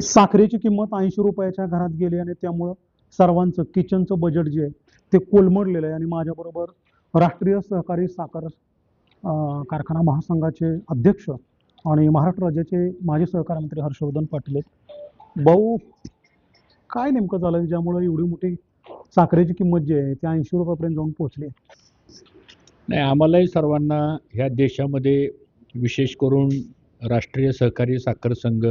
साखरेची किंमत 80 रुपयाच्या घरात गेली आणि त्यामुळं सर्वांचं किचनचं बजेट जे आहे ते कोलमडलेलं आहे. आणि माझ्याबरोबर राष्ट्रीय सहकारी साखर कारखाना महासंघाचे अध्यक्ष आणि महाराष्ट्र राज्याचे माजी सहकार मंत्री हर्षवर्धन पाटील आहेत. भाऊ, काय नेमकं झालं ज्यामुळे एवढी मोठी साखरेची किंमत जी आहे ती 80 रुपयापर्यंत जाऊन पोहोचली? नाही, आम्हालाही सर्वांना ह्या देशामध्ये विशेष करून राष्ट्रीय सहकारी साखर संघ,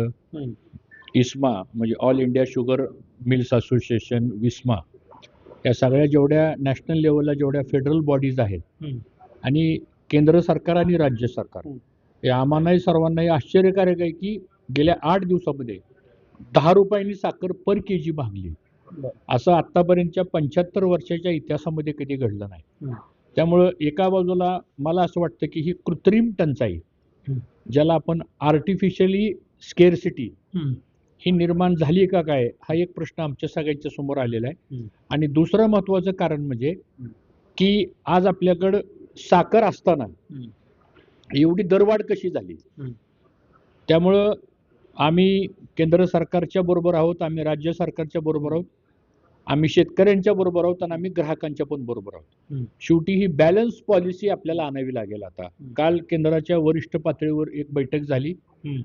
इस्मा म्हणजे all India sugar mills association, विस्मा, या सगळ्या जेवढ्या नॅशनल लेवलला जेवढ्या फेडरल बॉडीज आहेत आणि केंद्र सरकार आणि राज्य सरकार, हे आम्हालाही सर्वांनाही आश्चर्यकारक आहे की गेल्या 8 दिवसामध्ये 10 रुपयांनी साखर पर केजी महागली. असं आत्तापर्यंतच्या 75 वर्षाच्या इतिहासामध्ये कधी घडलं नाही. त्यामुळं एका बाजूला मला असं वाटतं की ही कृत्रिम टंचाई, ज्याला आपण आर्टिफिशियली स्केअरसिटी, ही निर्माण झाली का काय, हा एक प्रश्न आमच्या सगळ्यांच्या समोर आलेला आहे. आणि दुसरं महत्त्वाचं कारण म्हणजे की आज आपल्याकडं साखर असताना एवढी दरवाढ कशी झाली. त्यामुळं आम्ही केंद्र सरकारच्या बरोबर आहोत, आम्ही राज्य सरकारच्या बरोबर आहोत, आम्ही शेतकऱ्यांच्या बरोबर आहोत आणि आम्ही ग्राहकांच्या पण बरोबर आहोत. शेवटी ही बॅलन्स पॉलिसी आपल्याला आणावी लागेल. आता काल केंद्राच्या वरिष्ठ पातळीवर एक बैठक झाली.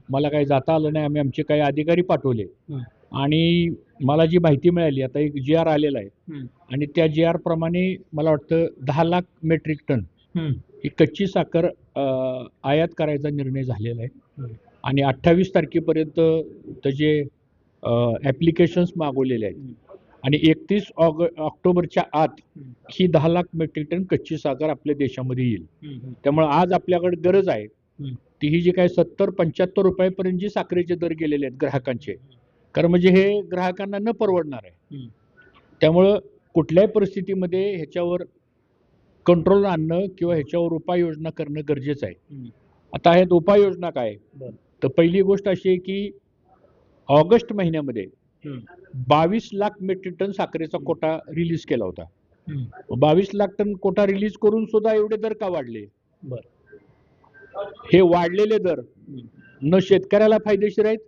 मला काही जाता आलं नाही, आम्ही आमचे काही अधिकारी पाठवले आणि मला जी माहिती मिळाली, आता एक GR आलेला आहे आणि त्या GR प्रमाणे मला वाटतं 10 लाख मेट्रिक टन ही कच्ची साखर आयात करायचा निर्णय झालेला आहे आणि 28 तारखेपर्यंत त्याचे ॲप्लिकेशन्स मागवलेले आहेत आणि 31 ऑक्टोबरच्या आत ही 10 लाख मेट्रिक टन कच्ची साखर आपल्या देशामध्ये येईल. त्यामुळे आज आपल्याकडे गरज आहे ती ही जी काही 70-75 रुपयापर्यंत जी साखरेचे दर गेलेले आहेत ग्राहकांचे, कारण म्हणजे हे ग्राहकांना न परवडणार आहे. त्यामुळं कुठल्याही परिस्थितीमध्ये ह्याच्यावर कंट्रोल आणणं किंवा ह्याच्यावर उपाययोजना करणं गरजेचं आहे. आता ह्यात उपाययोजना काय, तर पहिली गोष्ट अशी आहे की ऑगस्ट महिन्यामध्ये 22 लाख मेट्रिक टन साखरेचा कोटा रिलीज केला होता. 22 लाख टन कोटा रिलीज करून सुद्धा एवढे दर का वाढले? हे वाढलेले दर न शेतकऱ्याला फायदेशीर आहेत,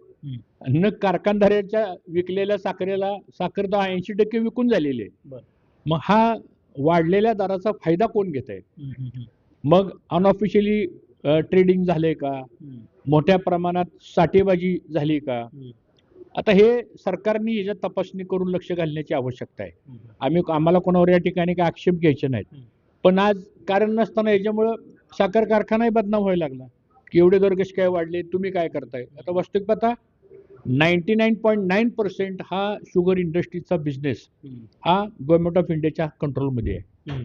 न कारखानदाराच्या विकलेल्या साखरेला साखर 80% विकून झालेली आहे. मग हा वाढलेल्या दराचा फायदा कोण घेत आहे? मग अनऑफिशियली ट्रेडिंग झालंय का? मोठ्या प्रमाणात साठेबाजी झाली का? आता हे सरकारने याच्यात तपासणी करून लक्ष घालण्याची आवश्यकता आहे. आम्हाला कोणावर या ठिकाणी काही आक्षेप घ्यायचे नाहीत, पण आज कारण नसताना याच्यामुळं साखर कारखानाही बदनाम व्हायला लागला की एवढे दर कसे काय वाढले, तुम्ही काय करताय. आता वास्तविक पाहता 99.9% हा शुगर इंडस्ट्रीचा बिझनेस हा गव्हर्नमेंट ऑफ इंडियाच्या कंट्रोलमध्ये आहे.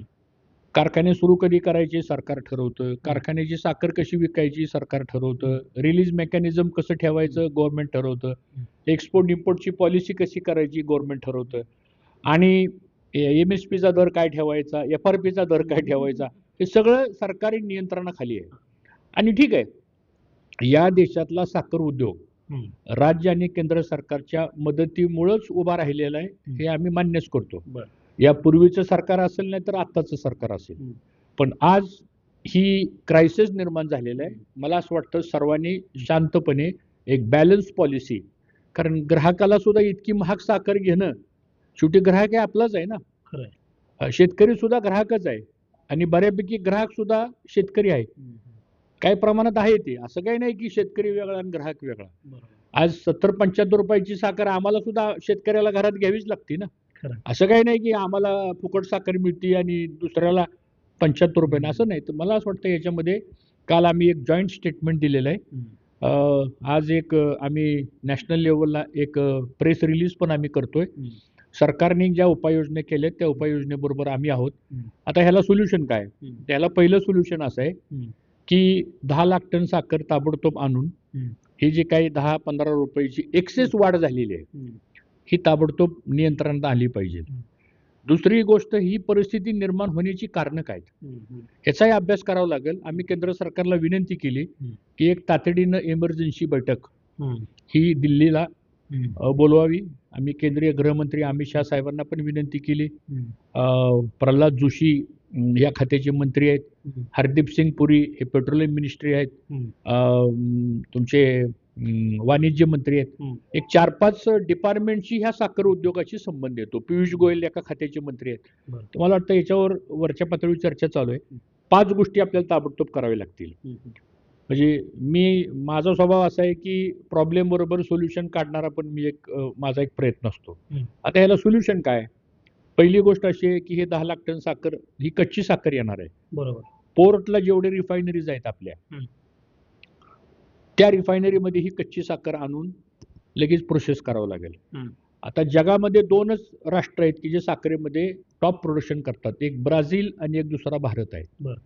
कारखाने सुरू कधी करायचे सरकार ठरवतं, कारखान्याची साखर कशी विकायची सरकार ठरवतं, रिलीज मेकॅनिझम कसं ठेवायचं गव्हर्नमेंट ठरवतं, एक्सपोर्ट इम्पोर्टची पॉलिसी कशी करायची गव्हर्नमेंट ठरवतं, आणि MSPचा दर काय ठेवायचा, FRPचा दर काय ठेवायचा, हे सगळं सरकारी नियंत्रणाखाली आहे. आणि ठीक आहे, या देशातला साखर उद्योग राज्य आणि केंद्र सरकारच्या मदतीमुळेच उभा राहिलेला आहे, हे आम्ही मान्यच करतो. यापूर्वीचं सरकार असेल नाही तर आत्ताचं सरकार असेल, पण आज ही क्रायसिस निर्माण झालेलं आहे. मला असं वाटतं सर्वांनी शांतपणे एक बॅलन्स पॉलिसी, कारण ग्राहकाला सुद्धा इतकी महाग साखर घेणं, शेवटी ग्राहक हे आपलाच आहे ना, शेतकरी सुद्धा ग्राहकच आहे आणि बऱ्यापैकी ग्राहक सुद्धा शेतकरी आहे. काही प्रमाणात आहे ते, असं काही नाही की शेतकरी वेगळा आणि ग्राहक वेगळा. आज 70-75 रुपयाची साखर आम्हाला सुद्धा शेतकऱ्याला घरात घ्यावीच लागते ना. असं काही नाही की आम्हाला फुकट साखर मिळते आणि दुसऱ्याला 75 रुपयाने, असं नाही. तर मला असं वाटतं याच्यामध्ये काल आम्ही एक जॉईंट स्टेटमेंट दिलेलं आहे. आज एक आम्ही नॅशनल लेवलला एक प्रेस रिलीज पण आम्ही करतोय. सरकारने ज्या उपाययोजना केल्यात त्या उपाययोजनेबरोबर आम्ही आहोत. आता ह्याला सोल्युशन काय? त्याला पहिलं सोल्युशन असं आहे की 10 लाख टन साखर ताबडतोब आणून ही जी काही 10-15 रुपयाची एक्सेस वाढ झालेली आहे ही ताबडतोब नियंत्रणात आली पाहिजे. दुसरी गोष्ट, ही परिस्थिती निर्माण होण्याची कारणं काय याचाही अभ्यास करावा लागेल. आम्ही केंद्र सरकारला विनंती केली की एक तातडीनं इमर्जन्सी बैठक ही दिल्लीला बोलवावी. आम्ही केंद्रीय गृहमंत्री अमित शाह साहेबांना पण विनंती केली. प्रल्हाद जोशी या खात्याचे मंत्री आहेत, हरदीप सिंग पुरी हे पेट्रोलियम मिनिस्ट्री आहेत, तुमचे वाणिज्य मंत्री आहेत. हम्म. एक 4-5 डिपार्टमेंटशी ह्या साखर उद्योगाशी संबंध येतो. पियुष गोयल एका खात्याचे मंत्री आहेत. बरं. तर मला वाटतं याच्यावर वरच्या पातळीवर चर्चा चालू आहे. 5 गोष्टी आपल्याला ताबडतोब कराव्या लागतील. म्हणजे माझा स्वभाव असा आहे की प्रॉब्लेम बरोबर सोल्युशन काढणारा पण माझा एक प्रयत्न असतो. आता ह्याला सोल्युशन काय? पहिली गोष्ट अशी आहे की हे 10 लाख टन साखर ही कच्ची साखर येणार आहे. बरोबर. पोर्टला जेवढे रिफायनरीज आहेत आपल्या, त्या रिफायनरीमध्ये ही कच्ची साखर आणून लगेच प्रोसेस करावं लागेल. आता जगामध्ये 2च राष्ट्र आहेत की जे साखरेमध्ये टॉप प्रोडक्शन करतात. एक ब्राझील आणि एक दुसरा भारत आहे. बरं.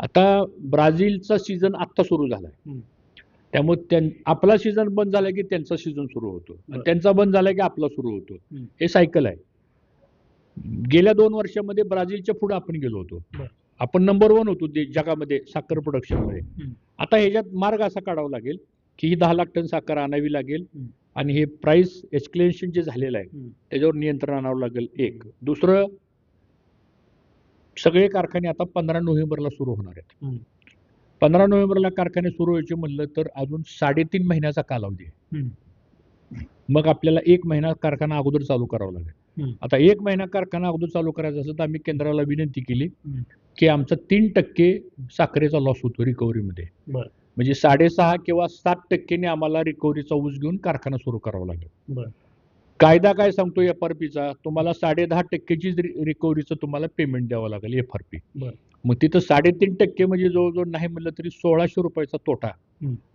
आता ब्राझीलचा सीझन आत्ता सुरू झालाय. त्यामुळे आपला सीझन बंद झाला की त्यांचा सीझन सुरू होतो, त्यांचा बंद झाला की आपला सुरू होतो. हे सायकल आहे. गेल्या 2 वर्षामध्ये ब्राझीलच्या पुढे आपण गेलो होतो. आपण नंबर 1 होतो जगामध्ये साखर प्रोडक्शन मध्ये. आता ह्याच्यात मार्ग असा काढावा लागेल की ही 10 लाख टन साखर आणावी लागेल आणि हे प्राइस एस्केलेशन जे झालेलं आहे त्याच्यावर नियंत्रण आणावं लागेल. एक. दुसरं, सगळे कारखाने आता 15 नोव्हेंबरला सुरू होणार आहेत. 15 नोव्हेंबरला कारखाने सुरू व्हायचे म्हणलं तर अजून 3.5 महिन्याचा कालावधी आहे. मग आपल्याला 1 महिना कारखाना अगोदर चालू करावा लागेल. आता 1 महिना कारखाना अगोदर चालू करायचा असेल तर आम्ही केंद्राला विनंती केली की आमचा 3% साखरेचा लॉस होतो रिकव्हरीमध्ये. म्हणजे 6.5 किंवा 7% आम्हाला रिकव्हरीचा ऊस घेऊन कारखाना सुरू करावा लागेल. कायदा काय सांगतो FRPचा? तुम्हाला 10.5%ची रिकव्हरीचं तुम्हाला पेमेंट द्यावं लागेल FRP. मग तिथं 3.5% म्हणजे जवळजवळ नाही म्हणलं तरी 1600 रुपयाचा तोटा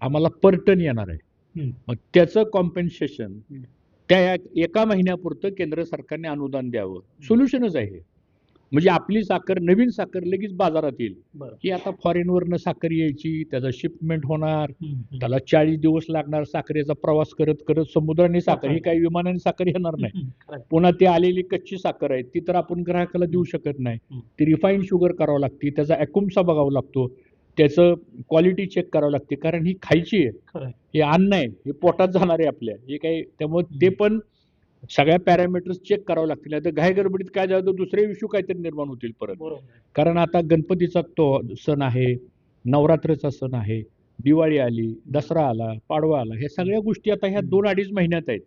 आम्हाला पर टन येणार आहे. मग त्याचं कॉम्पेन्सेशन त्या 1 महिन्यापुरतं केंद्र सरकारने अनुदान द्यावं. सोल्युशनच आहे हे. म्हणजे आपली साखर, नवीन साखर लगेच बाजारात येईल. की आता फॉरेनवरनं साखर यायची, त्याचं शिपमेंट होणार, त्याला 40 दिवस लागणार साखरेचा प्रवास करत करत. समुद्राने साखर, ही काही विमानाने साखर येणार नाही. पुन्हा ती आलेली कच्ची साखर आहे ती तर आपण ग्राहकाला देऊ शकत नाही. ती रिफाईंड शुगर करावं लागते, त्याचा ॲक्युम्सा बघावा लागतो, त्याचं क्वालिटी चेक करावं लागते. कारण ही खायची आहे, हे अन्न आहे, हे पोटात जाणार आहे आपल्या. हे काही, त्यामुळे ते पण सगळ्या पॅरामीटर्स चेक करावं लागतील. आता घाई गडबडीत काय झालं तर दुसरे इश्यू काहीतरी निर्माण होतील परत. कारण आता गणपतीचा तो सण आहे, नवरात्रचा सण आहे, दिवाळी आली, दसरा आला, पाडवा आला. ह्या सगळ्या गोष्टी आता ह्या 2-2.5 महिन्यात आहेत.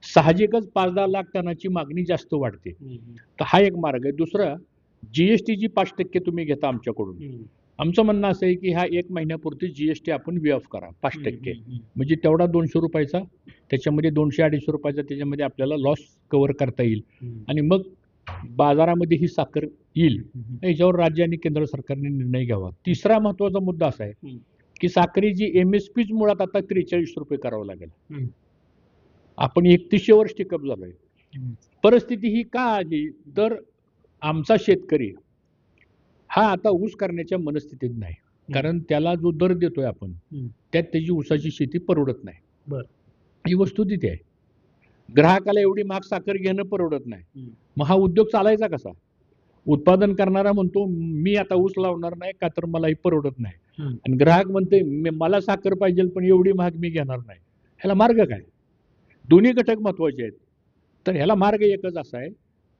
साहजिकच 5-10 लाख टनाची मागणी जास्त वाढते. तर हा एक मार्ग आहे. दुसरा, GST जी 5% तुम्ही घेता आमच्याकडून, आमचं म्हणणं असं आहे की ह्या 1 महिन्यापुरती GST आपण वेअफ करा 5%. म्हणजे तेवढा 200 रुपयाचा, त्याच्यामध्ये 200-250 रुपयाचा त्याच्यामध्ये आपल्याला लॉस कव्हर करता येईल आणि मग बाजारामध्ये ही साखर येईल. याच्यावर राज्य आणि केंद्र सरकारने निर्णय घ्यावा. तिसरा महत्वाचा मुद्दा असा आहे की साखरेची MSPच मुळात आता 43 रुपये करावं लागेल. आपण 3100 वर स्टिकअप झालोय. परिस्थिती ही का आली तर आमचा शेतकरी हा आता ऊस करण्याच्या मनस्थितीत नाही. कारण त्याला जो दर देतोय आपण त्यात त्याची ऊसाची शेती परवडत नाही. ही वस्तुस्थिती आहे. ग्राहकाला एवढी महाग साखर घेणं परवडत नाही. मग हा उद्योग चालायचा कसा? उत्पादन करणारा म्हणतो मी आता ऊस लावणार नाही का तर मला ही परवडत नाही, आणि ग्राहक म्हणते मला साखर पाहिजे पण एवढी महाग मी घेणार नाही. ह्याला मार्ग काय? दोन्ही घटक महत्वाचे आहेत. तर ह्याला मार्ग एकच असा आहे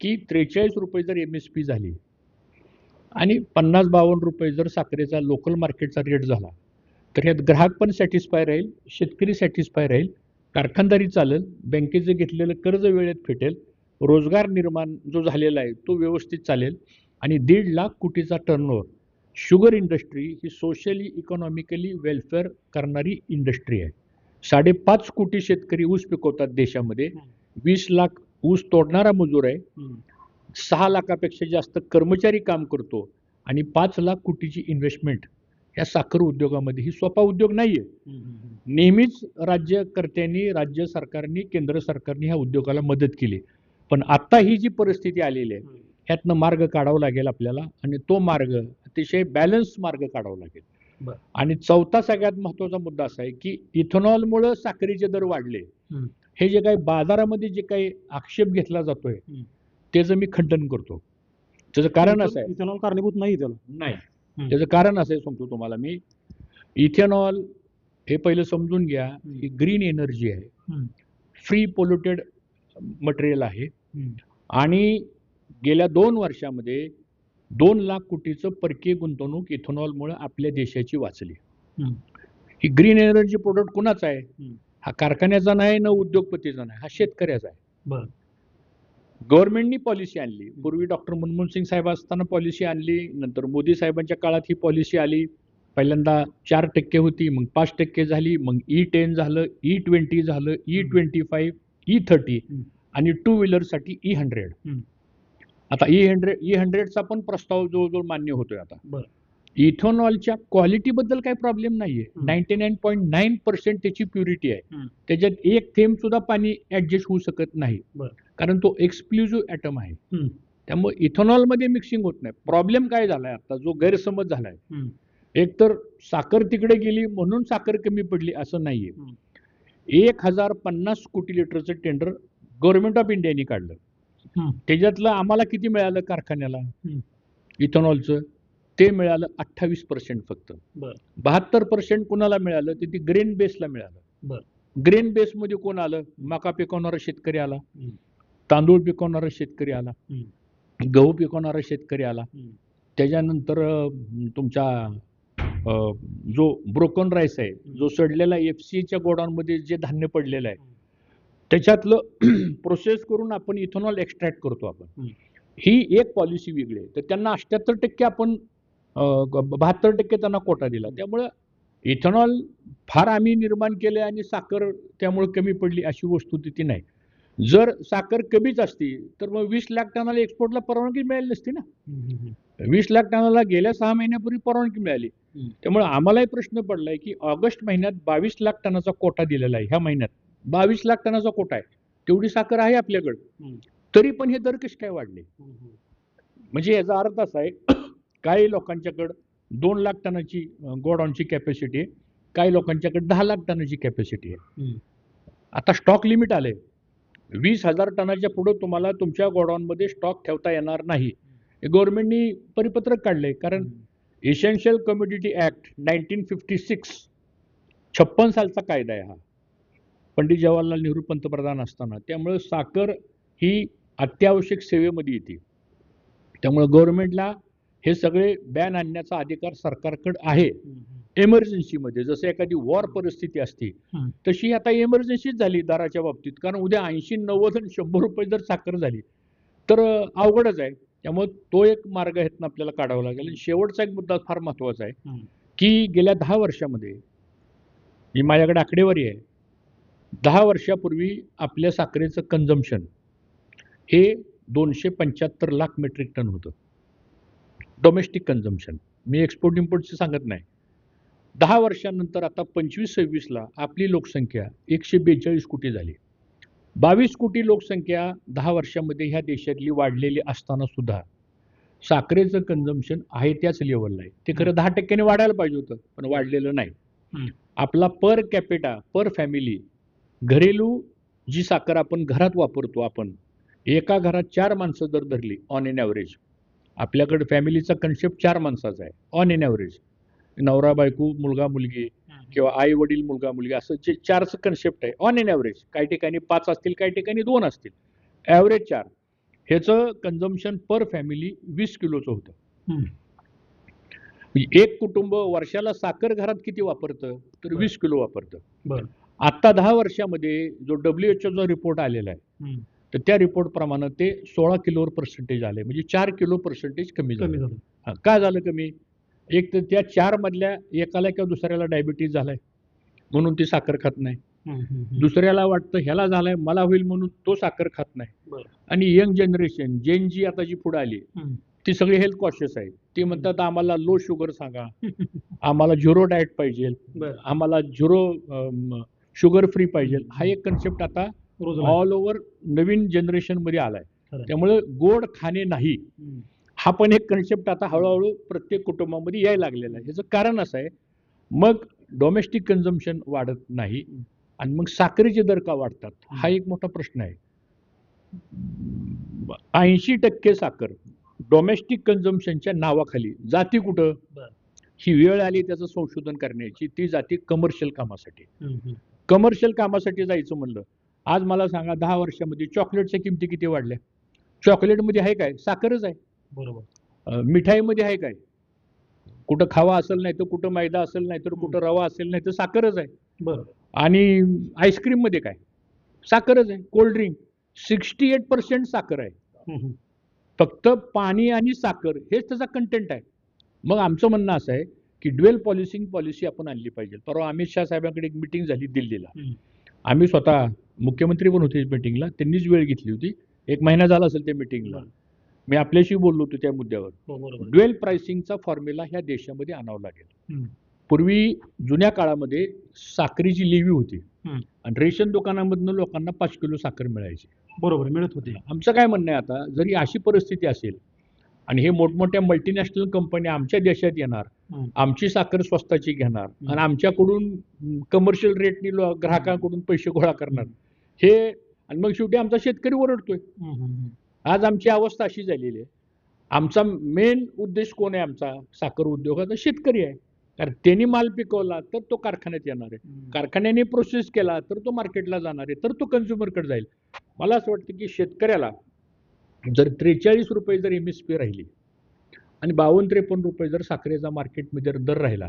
की 43 रुपये जर MSP झाली आणि 50-52 रुपये जर साखरेचा लोकल मार्केटचा रेट झाला तर यात ग्राहक पण सॅटिस्फाय राहील, शेतकरी सॅटिस्फाय राहील, कारखानदारी चालेल, बँकेचं घेतलेलं कर्ज वेळेत फिटेल, रोजगार निर्माण जो झालेला आहे तो व्यवस्थित चालेल आणि 1.5 लाख कोटीचा टर्नओव्हर. शुगर इंडस्ट्री ही सोशली इकॉनॉमिकली वेलफेअर करणारी इंडस्ट्री आहे. 5.5 कोटी शेतकरी ऊस पिकवतात देशामध्ये, 20 लाख ऊस तोडणारा मजूर आहे, 6 लाखापेक्षा जास्त कर्मचारी काम करतो आणि 5 लाख कोटीची इन्व्हेस्टमेंट या साखर उद्योगामध्ये. ही सोपा उद्योग नाहीये. नेहमीच राज्यकर्त्यांनी, राज्य सरकारनी, केंद्र सरकारने ह्या उद्योगाला मदत केली. पण आता ही जी परिस्थिती आलेली आहे ह्यातनं मार्ग काढावा लागेल आपल्याला आणि तो मार्ग अतिशय बॅलन्स मार्ग काढावा लागेल. आणि चौथा सगळ्यात महत्वाचा मुद्दा असा आहे की इथेनॉलमुळे साखरेचे दर वाढले. हे जे काही बाजारामध्ये जे काही आक्षेप घेतला जातोय त्याचं मी खंडन करतो. त्याचं कारण असं आहे, इथेनॉल कारणीभूत नाही त्याला. नाही, त्याचं कारण असं आहे, सांगतो तुम्हाला मी. इथेनॉल हे पहिलं समजून घ्या की ग्रीन एनर्जी आहे, फ्री पोल्युटेड मटेरियल आहे आणि गेल्या 2 वर्षामध्ये 2 लाख कोटीचं परकीय गुंतवणूक इथेनॉलमुळे आपल्या देशाची वाचली. ही ग्रीन एनर्जी प्रोडक्ट कुणाचं आहे? हा कारखान्याचा नाही, न उद्योगपतीचा नाही, हा शेतकऱ्याचा आहे. बर गव्हर्नमेंटनी पॉलिसी आणली. पूर्वी डॉक्टर मनमोहन सिंग साहेब असताना पॉलिसी आणली, नंतर मोदी साहेबांच्या काळात ही पॉलिसी आली. पहिल्यांदा 4% होती, मग 5% झाली, मग E10 झालं, E20 झालं, E25, E30 आणि टू व्हीलरसाठी E100. आता E100चा पण प्रस्ताव जवळजवळ मान्य होतोय आता. बर इथेनॉलच्या क्वालिटीबद्दल काही प्रॉब्लेम नाहीये. 99.9% त्याची प्युरिटी आहे. त्याच्यात एक थेंब सुद्धा पाणी ऍडजस्ट होऊ शकत नाही, बर कारण तो एक्सक्लुझिव्ह ॲटम आहे. त्यामुळे इथेनॉलमध्ये मिक्सिंग होत नाही. प्रॉब्लेम काय झालाय आता, जो गैरसमज झालाय, एक तर साखर तिकडे गेली म्हणून साखर कमी पडली असं नाहीये. 1050 कोटी लिटरचं टेंडर गव्हर्नमेंट ऑफ इंडियाने काढलं. त्याच्यातलं आम्हाला किती मिळालं कारखान्याला इथेनॉलचं? ते मिळालं 28% फक्त. 72% कोणाला मिळालं? ते ग्रेन बेसला मिळालं. ग्रेन बेसमध्ये कोण आलं? मका पिकवणारा शेतकरी आला, तांदूळ पिकवणारा शेतकरी आला, गहू पिकवणारा शेतकरी आला. त्याच्यानंतर तुमचा जो ब्रोकन राईस आहे, जो सडलेला FCAच्या गोडाऊनमध्ये जे धान्य पडलेलं आहे, त्याच्यातलं प्रोसेस करून आपण इथेनॉल एक्स्ट्रॅक्ट करतो आपण. ही एक पॉलिसी वेगळी आहे. तर त्यांना 78% आपण 72% त्यांना कोटा दिला. त्यामुळं इथेनॉल फार आम्ही निर्माण केले आणि साखर त्यामुळे कमी पडली अशी वस्तुस्थिती नाही. जर साखर कमीच असती तर मग 20 लाख टनाला एक्सपोर्टला परवानगी मिळाली नसती ना. 20 लाख टनाला गेल्या 6 महिन्यापूर्वी परवानगी मिळाली. त्यामुळे आम्हालाही प्रश्न पडलाय की ऑगस्ट महिन्यात 22 लाख टनाचा कोटा दिलेला आहे. ह्या महिन्यात 22 लाख टनाचा कोटा आहे. तेवढी साखर आहे आपल्याकडे, तरी पण हे दर कसे काय वाढले? म्हणजे याचा अर्थ असा आहे, काही लोकांच्याकडे 2 लाख टनाची गोडाऊनची कॅपॅसिटी आहे, काही लोकांच्याकडे 10 लाख टनाची कॅपॅसिटी आहे. आता स्टॉक लिमिट आले. 20,000 टनाच्या पुढे तुम्हाला तुमच्या गोडाऊनमध्ये स्टॉक ठेवता येणार नाही. गव्हर्नमेंटनी परिपत्रक काढले, कारण इसेन्शियल कमोडिटी ऍक्ट 1956 56 सालचा कायदा आहे हा, पंडित जवाहरलाल नेहरू पंतप्रधान असताना. त्यामुळे साखर ही अत्यावश्यक सेवेमध्ये येते. त्यामुळे गव्हर्नमेंटला हे सगळे बॅन आणण्याचा अधिकार सरकारकडे आहे. इमर्जन्सीमध्ये जसं एखादी वॉर परिस्थिती असते तशी आता इमर्जन्सीच झाली दराच्या बाबतीत. कारण उद्या 80, 90 आणि 100 रुपये जर साखर झाली तर अवघडच आहे. त्यामुळे तो एक मार्ग ह्यातनं आपल्याला काढावा लागेल. आणि शेवटचा एक मुद्दा फार महत्त्वाचा आहे की गेल्या 10 वर्षामध्ये, ही माझ्याकडे आकडेवारी आहे, 10 वर्षापूर्वी आपल्या साखरेचं कन्झम्पशन हे 275 लाख मेट्रिक टन होतं, डोमेस्टिक कन्झम्पशन. मी एक्सपोर्ट इम्पोर्टचं सांगत नाही. 10 वर्षांनंतर आता 25-26ला आपली लोकसंख्या 142 कोटी झाली. 22 कोटी लोकसंख्या 10 वर्षामध्ये ह्या देशातली वाढलेली असताना सुद्धा साखरेचं कन्झम्पशन आहे त्याच लेवलला आहे. ते खरं 10% वाढायला पाहिजे होतं, पण वाढलेलं नाही. आपला पर कॅपिटा, पर फॅमिली, घरेलू जी साखर आपण घरात वापरतो, आपण एका घरात 4 माणसं जर धरली ऑन एन ॲव्हरेज, आपल्याकडे फॅमिलीचा कन्सेप्ट 4 माणसाचा आहे ऑन एन ॲव्हरेज. नवरा बायको, मुलगा मुलगी किंवा आई वडील मुलगा मुलगी, असं जे 4चं कन्सेप्ट आहे ऑन एन ॲव्हरेज. काही ठिकाणी 5 असतील, काही ठिकाणी 2 असतील, ॲव्हरेज 4. ह्याचं कन्झम्पशन पर फॅमिली 20 किलोचं होतं. एक कुटुंब वर्षाला साखर घरात किती वापरतं? तर 20 किलो वापरतं. आता 10 वर्षामध्ये जो WHO रिपोर्ट आलेला आहे, तर त्या रिपोर्ट प्रमाणे ते 16 किलोवर पर्सेंटेज आले. म्हणजे 4 किलो पर्सेंटेज कमी झालं. का झालं कमी? एक तर त्या 4 मधल्या एकाला किंवा दुसऱ्याला डायबिटीज झालाय म्हणून ती साखर खात नाही. दुसऱ्याला वाटतं ह्याला झालाय मला होईल म्हणून तो साखर खात नाही. आणि यंग जनरेशन, जेन जी आता जी पुढे आली, ती सगळी हेल्थ कॉन्शियस आहे. ती म्हणतात आम्हाला लो शुगर सांगा, आम्हाला झिरो डाएट पाहिजे, आम्हाला झिरो शुगर फ्री पाहिजे. हा एक कन्सेप्ट आता ऑल ओव्हर नवीन जनरेशन मध्ये आलाय. त्यामुळे गोड खाणे नाही हा पण एक कन्सेप्ट आता हळूहळू प्रत्येक कुटुंबामध्ये यायला लागलेला आहे. याचं कारण असं आहे, मग डोमेस्टिक कन्झम्पशन वाढत नाही आणि मग साखरेचे दर का वाढतात हा एक मोठा प्रश्न आहे. 80% साखर डोमेस्टिक कन्झम्पशनच्या नावाखाली जाती कुठं? ही वेळ आली त्याचं संशोधन करण्याची, ती जाती कमर्शियल कामासाठी. कमर्शियल कामासाठी जायचं म्हणलं, आज मला सांगा 10 वर्षामध्ये चॉकलेटच्या किमती किती वाढल्या? चॉकलेटमध्ये आहे काय? साखरच आहे. बरोबर. मिठाईमध्ये आहे काय? कुठं खावा असेल नाही तर कुठं मैदा असेल नाही तर कुठं रवा असेल नाही तर साखरच आहे. आणि आईस्क्रीममध्ये काय साखरच आहे. कोल्ड ड्रिंक 68% साखर आहे. फक्त पाणी आणि साखर हेच त्याचा कंटेंट आहे. मग आमचं म्हणणं असं आहे की ड्युअल पॉलिसी आपण आणली पाहिजे. परवा अमित शाह साहेबांकडे एक मिटिंग झाली दिल्लीला. आम्ही स्वतः मुख्यमंत्री पण होते मिटिंगला, त्यांनीच वेळ घेतली होती. 1 महिना झाला असेल त्या मिटिंगला. मी आपल्याशी बोललो होतो त्या मुद्द्यावर. ड्युअल प्राइसिंगचा फॉर्म्युला ह्या देशामध्ये आणावा लागेल. पूर्वी जुन्या काळामध्ये साखरेची लेवी होती आणि रेशन दुकानामधनं लोकांना 5 किलो साखर मिळायची. बरोबर, मिळत होते. आमचं काय म्हणणं आहे, आता जरी अशी परिस्थिती असेल आणि हे मोठमोठ्या मल्टीनॅशनल कंपन्या आमच्या देशात येणार, आमची साखर स्वस्ताची घेणार आणि आमच्याकडून कमर्शियल रेटनी ग्राहकांकडून पैसे गोळा करणार, हे आणि मग शेवटी आमचा शेतकरी ओरडतोय. आज आमची अवस्था अशी झालेली आहे. आमचा मेन उद्देश कोण आहे? आमचा साखर उद्योगाचा शेतकरी आहे. कारण त्यांनी माल पिकवला तर तो कारखान्यात येणार आहे, कारखान्याने प्रोसेस केला तर तो मार्केटला जाणार आहे, तर तो कन्झ्युमरकडे जाईल. मला असं वाटतं की शेतकऱ्याला जर 43 रुपये जर MSP राहिली आणि 52-53 रुपये जर साखरेचा मार्केटमध्ये दर राहिला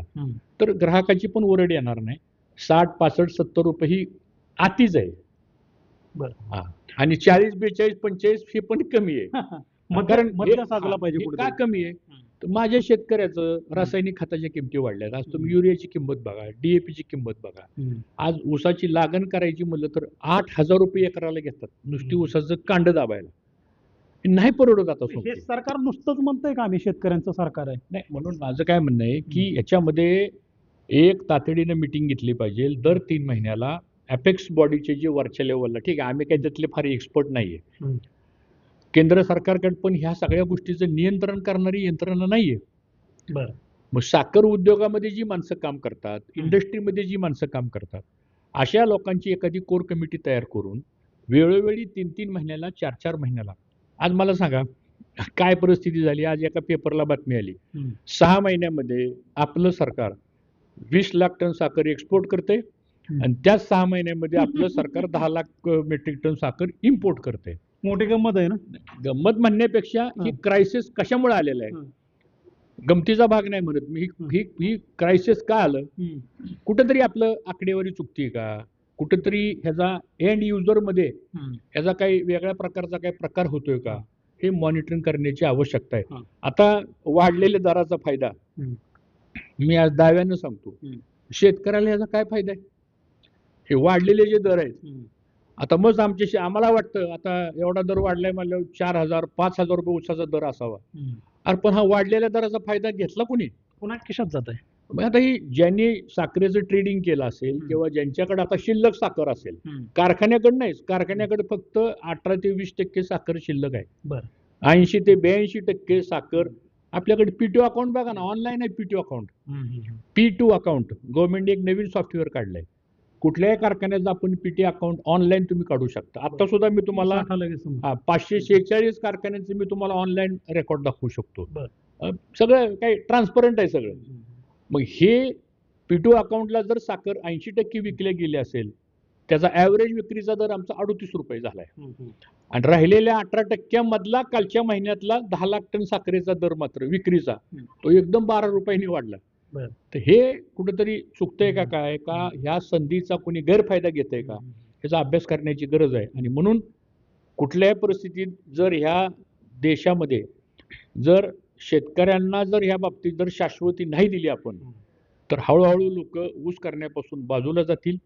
तर ग्राहकाची पण ओरड येणार नाही. 60, 65, 70 रुपये ही आतीच आहे. हा, आणि 40, 42, 45 हे पण कमी आहे. कारण साजला पाहिजे. का कमी आहे? तर माझ्या शेतकऱ्याचं रासायनिक खताच्या किमती वाढल्यात. आज तुम्ही युरियाची किंमत बघा, DAPची किंमत बघा. आज ऊसाची लागण करायची म्हणलं तर 8,000 रुपये एकराला घेतात नुसती ऊसाचं कांड दाबायला. नाही परवडत आता. हे सरकार नुसतंच म्हणतंय का आम्ही शेतकऱ्यांचं सरकार आहे? नाही, म्हणून माझं काय म्हणणं आहे की याच्यामध्ये एक तातडीनं मिटिंग घेतली पाहिजे. दर 3 महिन्याला अपेक्स बॉडीचे जे वरच्या लेवलला, ठीक आहे आम्ही काही त्यातले फार एक्सपर्ट नाहीये, केंद्र सरकारकडे पण ह्या सगळ्या गोष्टीचं नियंत्रण करणारी यंत्रणा नाहीये. मग साखर उद्योगामध्ये जी माणसं काम करतात, इंडस्ट्रीमध्ये जी माणसं काम करतात, अशा लोकांची एखादी कोर कमिटी तयार करून वेळोवेळी 3-3 महिन्याला 4-4 महिन्याला. आज मला सांगा काय परिस्थिती झाली. आज एका पेपरला बातमी आली, 6 महिन्यामध्ये आपलं सरकार 20 लाख टन साखर एक्सपोर्ट करते आणि त्याच 6 महिन्यामध्ये आपलं सरकार 10 लाख मेट्रिक टन साखर इम्पोर्ट करते. मोठी गंमत आहे ना. गंमत म्हणण्यापेक्षा ही क्रायसिस कशामुळे आलेलं आहे, गमतीचा भाग नाही म्हणत मी. ही क्रायसिस का आलं? कुठेतरी आपलं आकडेवारी चुकते का? कुठेतरी ह्याचा एंड युजर मध्ये ह्याचा काही वेगळ्या प्रकारचा काही प्रकार होतोय का, हे मॉनिटरिंग करण्याची आवश्यकता आहे. आता वाढलेल्या दराचा फायदा मी आज दाव्यानं सांगतो, शेतकऱ्याला ह्याचा काय फायदा आहे? हे वाढलेले जे दर आहेत, आता मग आम्हाला वाटतं आता एवढा दर वाढलाय म्हणल्यावर 4,000, 5,000 रुपये ऊसाचा दर असावा. अरे पण हा वाढलेल्या दराचा फायदा घेतला कोणी? पुन्हा खिशात जात आहे. मग आता ही ज्यांनी साखरेचं ट्रेडिंग केलं असेल किंवा ज्यांच्याकडे आता शिल्लक साखर असेल, कारखान्याकडे नाहीच, कारखान्याकडे फक्त 18 ते 20% साखर शिल्लक आहे. 80 ते 82% साखर आपल्याकडे P2 अकाउंट बघा ना, ऑनलाईन आहे P2 अकाउंट. P2 अकाउंट गव्हर्नमेंटने एक नवीन सॉफ्टवेअर काढलंय. कुठल्याही कारखान्याचं आपण PT अकाउंट ऑनलाईन तुम्ही काढू शकता. आता सुद्धा मी तुम्हाला 546 कारखान्यांचे मी तुम्हाला ऑनलाईन रेकॉर्ड दाखवू शकतो. सगळं काही ट्रान्सपरंट आहे सगळं. मग हे P2 अकाउंटला जर साखर 80% विकले गेले असेल, त्याचा ॲव्हरेज विक्रीचा दर आमचा 38 रुपये झालाय आणि राहिलेल्या 18% मधला कालच्या महिन्यातला 10 लाख टन साखरेचा दर मात्र विक्रीचा तो एकदम 12 रुपयांनी वाढला. तर हे कुठेतरी चुकतंय का काय, का ह्या संधीचा कोणी गैरफायदा घेतंय का, याचा अभ्यास करण्याची गरज आहे. आणि म्हणून कुठल्याही परिस्थितीत जर ह्या देशामध्ये जर शेतकऱ्यांना जर ह्या बाबतीत जर शाश्वती नाही दिली आपण, तर हळूहळू लोक ऊस करण्यापासून बाजूला जातील.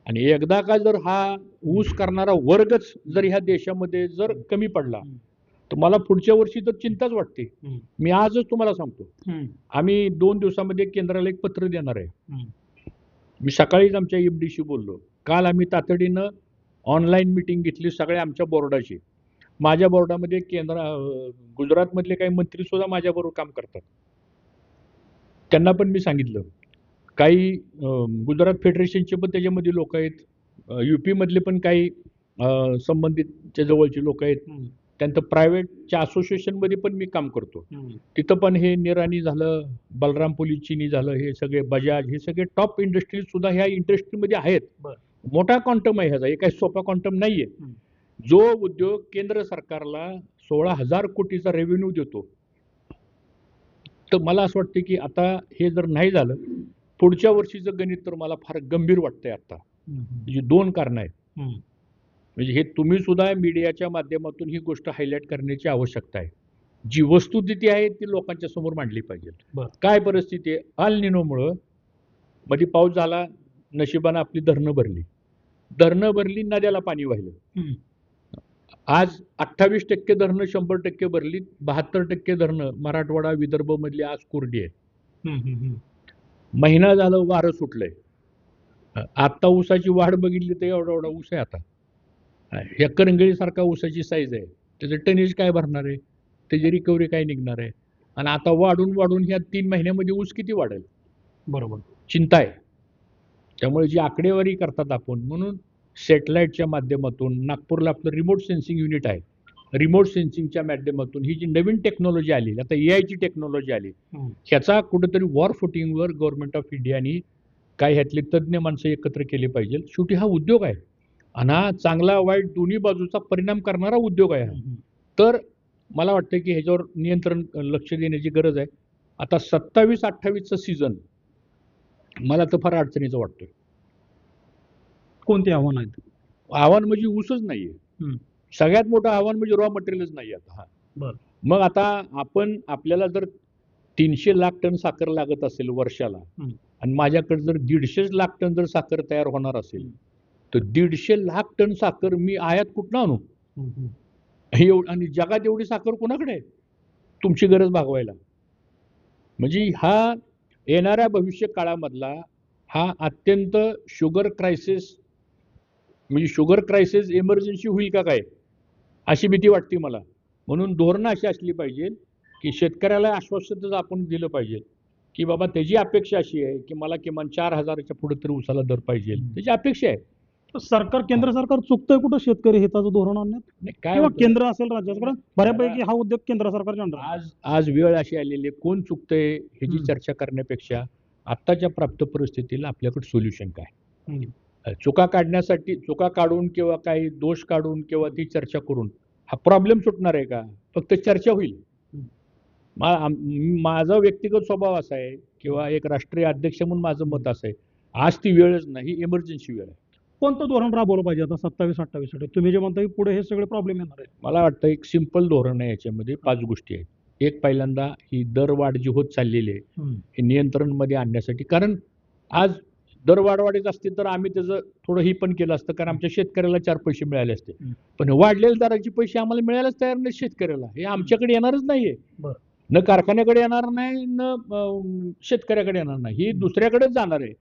आणि एकदा का जर हा ऊस करणारा वर्गच जर ह्या देशामध्ये जर कमी पडला, तर मला पुढच्या वर्षी तर चिंताच वाटते. मी आजच तुम्हाला सांगतो, आम्ही 2 दिवसामध्ये केंद्राला एक पत्र देणार आहे. मी सकाळीच आमच्या MDशी बोललो. काल आम्ही तातडीनं ऑनलाईन मिटिंग घेतली सगळ्या आमच्या बोर्डाची. माझ्या बोर्डामध्ये गुजरातमधले काही मंत्री सुद्धा माझ्याबरोबर काम करतात. त्यांना पण मी सांगितलं, काही गुजरात फेडरेशनचे पण त्याच्यामध्ये लोक आहेत, UP मधले पण काही संबंधितच्या जवळचे लोक आहेत, त्यानंतर प्रायव्हेटच्या असोसिएशनमध्ये पण मी काम करतो. तिथं पण हे निराणी झालं, बलरामपुर चिनी झालं, हे सगळे बजाज, हे सगळे टॉप इंडस्ट्रीज सुद्धा ह्या इंडस्ट्रीमध्ये आहेत. मोठा क्वांटम आहे ह्याचा, हे काही सोपा क्वांटम नाहीये. जो उद्योग केंद्र सरकारला 16,000 कोटीचा रेव्हेन्यू देतो, तर मला असं वाटतं की आता हे जर नाही झालं पुढच्या वर्षीचं गणित तर मला फार गंभीर वाटतंय आता. म्हणजे 2 कारणं आहेत. म्हणजे हे तुम्ही सुद्धा मीडियाच्या माध्यमातून ही गोष्ट हायलाइट करण्याची आवश्यकता आहे. जी वस्तुस्थिती आहे ती लोकांच्या समोर मांडली पाहिजे. काय परिस्थिती आहे? अल निनोमुळं मध्ये पाऊस झाला, नशिबानं आपली धरणं भरली, नद्याला पाणी वाहिलं. आज 28% धरणं 100% भरली, 72% धरणं मराठवाडा, विदर्भ मधली आज कोरडी आहेत. महिना झालं वारं सुटलंय. आता ऊसाची वाढ बघितली तर एवढा ऊस आहे आता. ह्या करंगळीसारखा ऊसाची साईज आहे. त्याचं टनेज काय भरणार आहे? त्याची रिकव्हरी काय निघणार आहे? आणि आता वाढून ह्या 3 महिन्यामध्ये ऊस किती वाढेल? बरोबर, चिंता आहे. त्यामुळे जी आकडेवारी करतात आपण, म्हणून सॅटेलाइटच्या माध्यमातून नागपूरला आपलं रिमोट सेन्सिंग युनिट आहे. रिमोट सेन्सिंगच्या माध्यमातून ही जी नवीन टेक्नॉलॉजी आली, आता AI ची टेक्नॉलॉजी आली, ह्याचा कुठेतरी वॉर फुटिंगवर गव्हर्नमेंट ऑफ इंडियानी काय ह्यातले तज्ज्ञ माणसं एकत्र केले पाहिजे. शेवटी हा उद्योग आहे आणि हा चांगला वाईट दोन्ही बाजूचा परिणाम करणारा उद्योग आहे. तर मला वाटतं की ह्याच्यावर नियंत्रण लक्ष देण्याची गरज आहे. आता 27-28चं सीझन मला तर फार अडचणीचं वाटतोय. कोणते आव्हान आहेत? आव्हान म्हणजे ऊसच नाहीये. सगळ्यात मोठं आव्हान म्हणजे रॉ मटेरियलच नाही आता. मग आता आपल्याला जर 300 लाख टन साखर लागत असेल वर्षाला आणि माझ्याकडे जर 150 लाख टन जर साखर तयार होणार असेल, तर 150 लाख टन साखर मी आयात कुठनं आणू? आणि जगात एवढी साखर कोणाकडे आहे तुमची गरज भागवायला? म्हणजे हा येणाऱ्या भविष्य काळामधला हा अत्यंत शुगर क्रायसिस, म्हणजे शुगर क्रायसिस इमर्जन्सी होईल का काय अशी भीती वाटते मला. म्हणून धोरणं अशी असली पाहिजे की शेतकऱ्याला आश्वासन आपण दिलं पाहिजे की बाबा त्याची अपेक्षा अशी आहे की मला किमान 4,000च्या पुढे तरी ऊसाला दर पाहिजे, त्याची अपेक्षा आहे. केंद्र सरकार चुकतंय कुठं शेतकरी हिताचं धोरण आणण्यात? काय किंवा केंद्र असेल राज्यात, बऱ्यापैकी हा उद्योग केंद्र सरकारच्या अंडर. आज वेळ अशी आलेली आहे, कोण चुकतंय ह्याची चर्चा करण्यापेक्षा आत्ताच्या प्राप्त परिस्थितीला आपल्याकडे सोल्युशन काय? चुका काढून किंवा काही दोष काढून किंवा ती चर्चा करून हा प्रॉब्लेम सुटणार आहे का? फक्त चर्चा होईल. माझा व्यक्तिगत स्वभाव असा आहे किंवा एक राष्ट्रीय अध्यक्ष म्हणून माझं मत असं आहे, आज ती वेळच नाही, इमर्जन्सी वेळ आहे. कोणतं धोरण राबवलं पाहिजे आता 27-28 साठी? तुम्ही जे म्हणता की पुढे हे सगळे प्रॉब्लेम येणार आहेत. मला वाटतं एक सिंपल धोरण आहे. याच्यामध्ये 5 गोष्टी आहेत. एक, पहिल्यांदा ही दरवाढ जी होत चाललेली आहे हे नियंत्रणमध्ये आणण्यासाठी, कारण आज दरवाढ वाढत असते तर आम्ही त्याचं थोडं ही पण केलं असतं, कारण आमच्या शेतकऱ्याला 4 पैसे मिळाले असते. पण वाढलेल्या दराचे पैसे आम्हाला मिळायलाच तयार नाही शेतकऱ्याला. हे आमच्याकडे येणारच नाहीये, न कारखान्याकडे येणार नाही, न शेतकऱ्याकडे येणार नाही, ही दुसऱ्याकडेच जाणार आहे.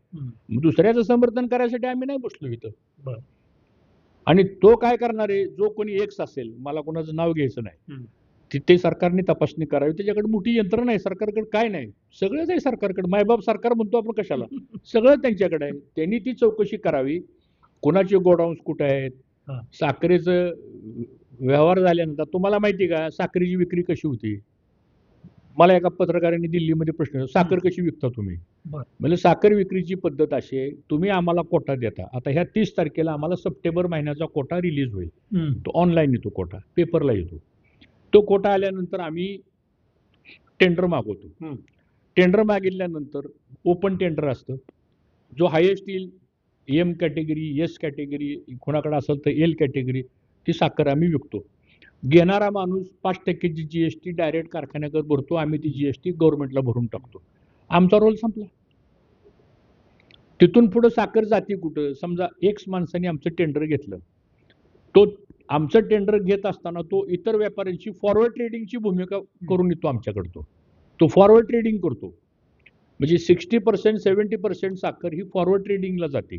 दुसऱ्याचं समर्थन करायसाठी आम्ही नाही बसलो इथं. आणि तो काय करणार आहे? जो कोणी एक्स असेल, मला कोणाचं नाव घ्यायचं नाही, तिथे सरकारने तपासणी करावी. त्याच्याकडे मोठी यंत्रणा आहे, सरकारकडे काय नाही, सगळंच आहे सरकारकडे. मायबाप सरकार म्हणतो आपण कशाला, सगळं त्यांच्याकडे आहे. त्यांनी ती चौकशी करावी. कोणाचे गोडाऊन्स कुठे आहेत, साखरेचं व्यवहार झाल्यानंतर तुम्हाला माहिती का साखरेची विक्री कशी होती? मला एका पत्रकारांनी दिल्लीमध्ये प्रश्न विचारला, साखर कशी विकता तुम्ही? म्हणजे साखर विक्रीची पद्धत अशी आहे, तुम्ही आम्हाला कोटा देता. आता ह्या 30 तारखेला आम्हाला सप्टेंबर महिन्याचा कोटा रिलीज होईल. तो ऑनलाईन येतो, कोटा पेपरला येतो. तो कोटा आल्यानंतर आम्ही टेंडर मागवतो. टेंडर मागितल्यानंतर ओपन टेंडर असतं. जो हायेस्ट येईल, एम कॅटेगरी, एस कॅटेगरी, कोणाकडे असेल तर एल कॅटेगरी, ती साखर आम्ही विकतो. घेणारा माणूस 5% GST डायरेक्ट कारखान्याकडे भरतो. आम्ही ती GST गव्हर्नमेंटला भरून टाकतो. आमचा रोल संपला. तिथून पुढे साखर जाती कुठं? समजा एक्स माणसाने आमचं टेंडर घेतलं, तो आमचं टेंडर घेत असताना तो इतर व्यापाऱ्यांची फॉरवर्ड ट्रेडिंगची भूमिका करून येतो आमच्याकडे. तो फॉरवर्ड ट्रेडिंग करतो. म्हणजे 60% 70% साखर ही फॉरवर्ड ट्रेडिंगला जाते.